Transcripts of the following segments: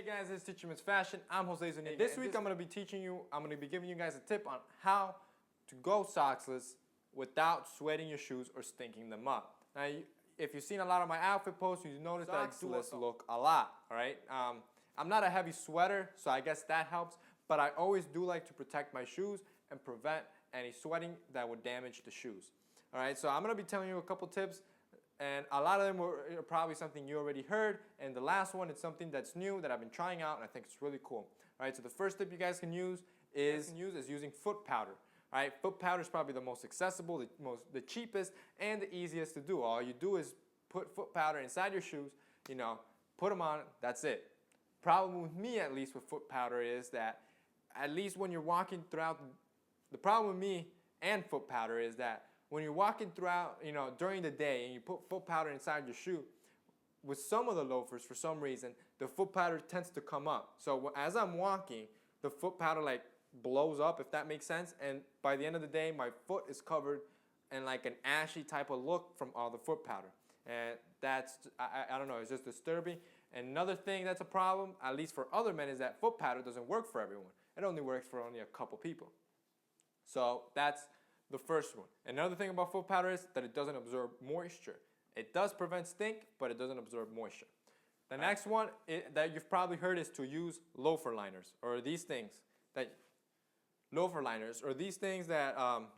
guys, it's Teaching Men's Fashion. I'm Jose Zuniga. This week I'm going to be giving you guys a tip on how to go socksless without sweating your shoes or stinking them up. Now, if you've seen a lot of my outfit posts, you notice that I do this look a lot, all right? I'm not a heavy sweater, so I guess that helps, but I always do like to protect my shoes and prevent any sweating that would damage the shoes. All right, so I'm going to be telling you a couple tips, and a lot of them are probably something you already heard, and the last one is something that's new that I've been trying out, and I think it's really cool. All right, so the first tip you guys can use is using foot powder. All right, foot powder is probably the most accessible, the cheapest, and the easiest to do. All you do is put foot powder inside your shoes, put them on, that's it. Problem with me, at least with foot powder, is that at least when you're walking throughout, the problem with me and foot powder is that when you're walking throughout, during the day and you put foot powder inside your shoe, with some of the loafers, for some reason, the foot powder tends to come up. So as I'm walking, the foot powder like blows up, if that makes sense. And by the end of the day, my foot is covered in like an ashy type of look from all the foot powder. And that's, I don't know, it's just disturbing. And another thing that's a problem, at least for other men, is that foot powder doesn't work for everyone. It only works for only a couple people. So that's the first one. Another thing about foot powder is that it doesn't absorb moisture. It does prevent stink, but it doesn't absorb moisture. The next one that you've probably heard is to use loafer liners, or these things that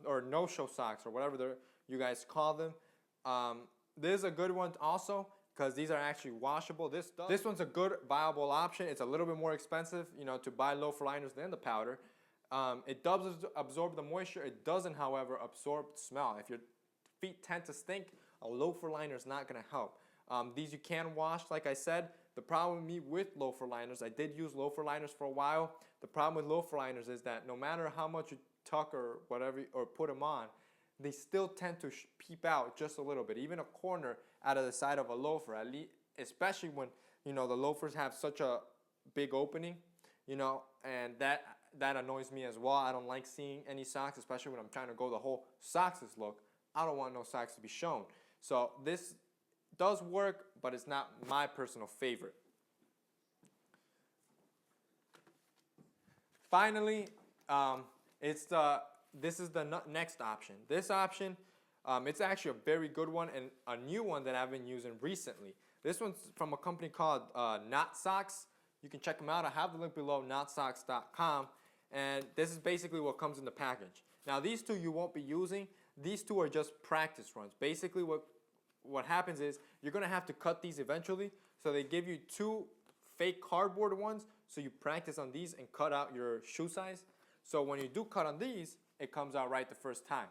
or no-show socks, or whatever you guys call them. This is a good one also, because these are actually washable. This one's a good viable option. It's a little bit more expensive, to buy loafer liners than the powder. It does absorb the moisture. It doesn't, however, absorb the smell. If your feet tend to stink, a loafer liner is not going to help. These you can wash, like I said. The problem with me with loafer liners, I did use loafer liners for a while. The problem with loafer liners is that no matter how much you tuck or whatever, or put them on, they still tend to peep out just a little bit, even a corner out of the side of a loafer, especially when, the loafers have such a big opening, and that annoys me as well. I don't like seeing any socks, especially when I'm trying to go the whole socksless look. I don't want no socks to be shown. So this does work, but it's not my personal favorite. Finally, this is the next option. This option, it's actually a very good one and a new one that I've been using recently. This one's from a company called Knot Socks. You can check them out. I have the link below, knotsocks.com. And this is basically what comes in the package. Now, these two you won't be using. These two are just practice runs. Basically, what happens is you're going to have to cut these eventually. So they give you two fake cardboard ones. So you practice on these and cut out your shoe size. So when you do cut on these, it comes out right the first time.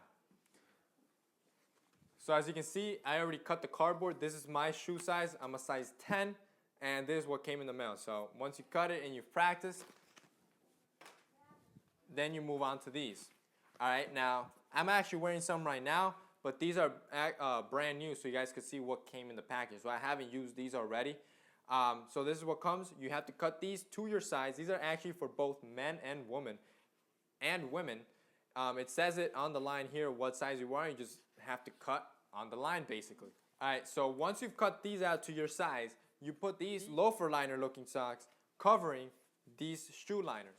So as you can see, I already cut the cardboard. This is my shoe size. I'm a size 10. And this is what came in the mail. So once you cut it and you've practiced, then you move on to these. All right, now I'm actually wearing some right now, but these are brand new, so you guys can see what came in the package. So I haven't used these already. So this is what comes. You have to cut these to your size. These are actually for both men and women. It says it on the line here what size you are. You just have to cut on the line, basically. All right, so once you've cut these out to your size, you put these loafer liner looking socks covering these shoe liners.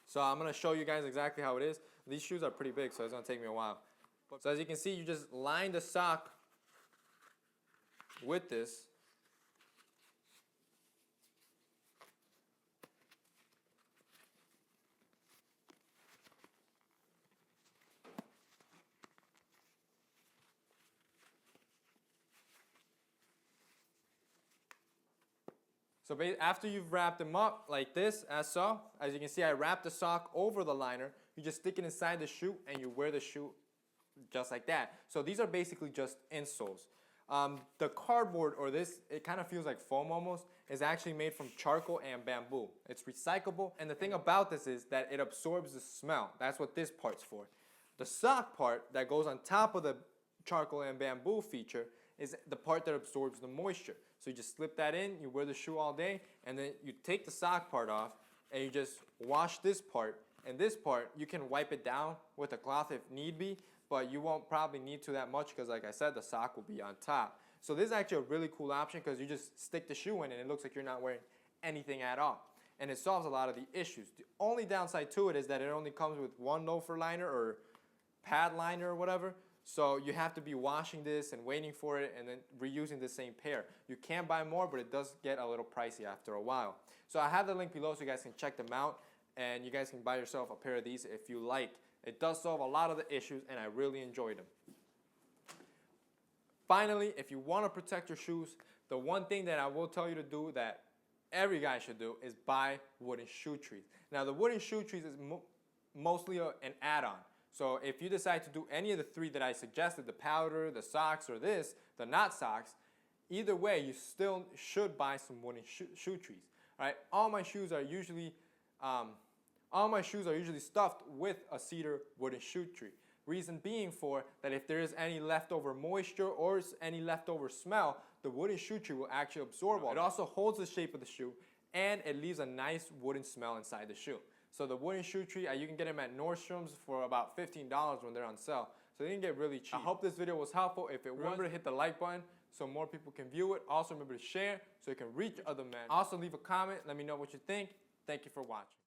So I'm going to show you guys exactly how it is. These shoes are pretty big, so it's going to take me a while. So as you can see, you just line the sock with this. So after you've wrapped them up like this, as you can see, I wrapped the sock over the liner. You just stick it inside the shoe and you wear the shoe just like that. So these are basically just insoles. The cardboard, or this, it kind of feels like foam almost, is actually made from charcoal and bamboo. It's recyclable, and the thing about this is that it absorbs the smell. That's what this part's for. The sock part that goes on top of the charcoal and bamboo feature is the part that absorbs the moisture. So you just slip that in, you wear the shoe all day, and then you take the sock part off, and you just wash this part. And this part, you can wipe it down with a cloth if need be, but you won't probably need to that much because, like I said, the sock will be on top. So this is actually a really cool option because you just stick the shoe in and it looks like you're not wearing anything at all. and it solves a lot of the issues. The only downside to it is that it only comes with one loafer liner or pad liner or whatever. So you have to be washing this and waiting for it and then reusing the same pair. You can buy more, but it does get a little pricey after a while. So I have the link below so you guys can check them out, and you guys can buy yourself a pair of these if you like. It does solve a lot of the issues, and I really enjoyed them. Finally, if you want to protect your shoes, the one thing that I will tell you to do that every guy should do is buy wooden shoe trees. Now the wooden shoe trees is mostly an add-on. So if you decide to do any of the three that I suggested, the powder, the socks, or this, the not socks, either way, you still should buy some wooden shoe trees. All right, all my shoes are usually stuffed with a cedar wooden shoe tree. Reason being for that, if there is any leftover moisture or any leftover smell, the wooden shoe tree will actually absorb all. It also holds the shape of the shoe, and it leaves a nice wooden smell inside the shoe. So the wooden shoe tree, you can get them at Nordstrom's for about $15 when they're on sale. So they can get really cheap. I hope this video was helpful. If it was, remember to hit the like button so more people can view it. Also remember to share so you can reach other men. Also leave a comment. Let me know what you think. Thank you for watching.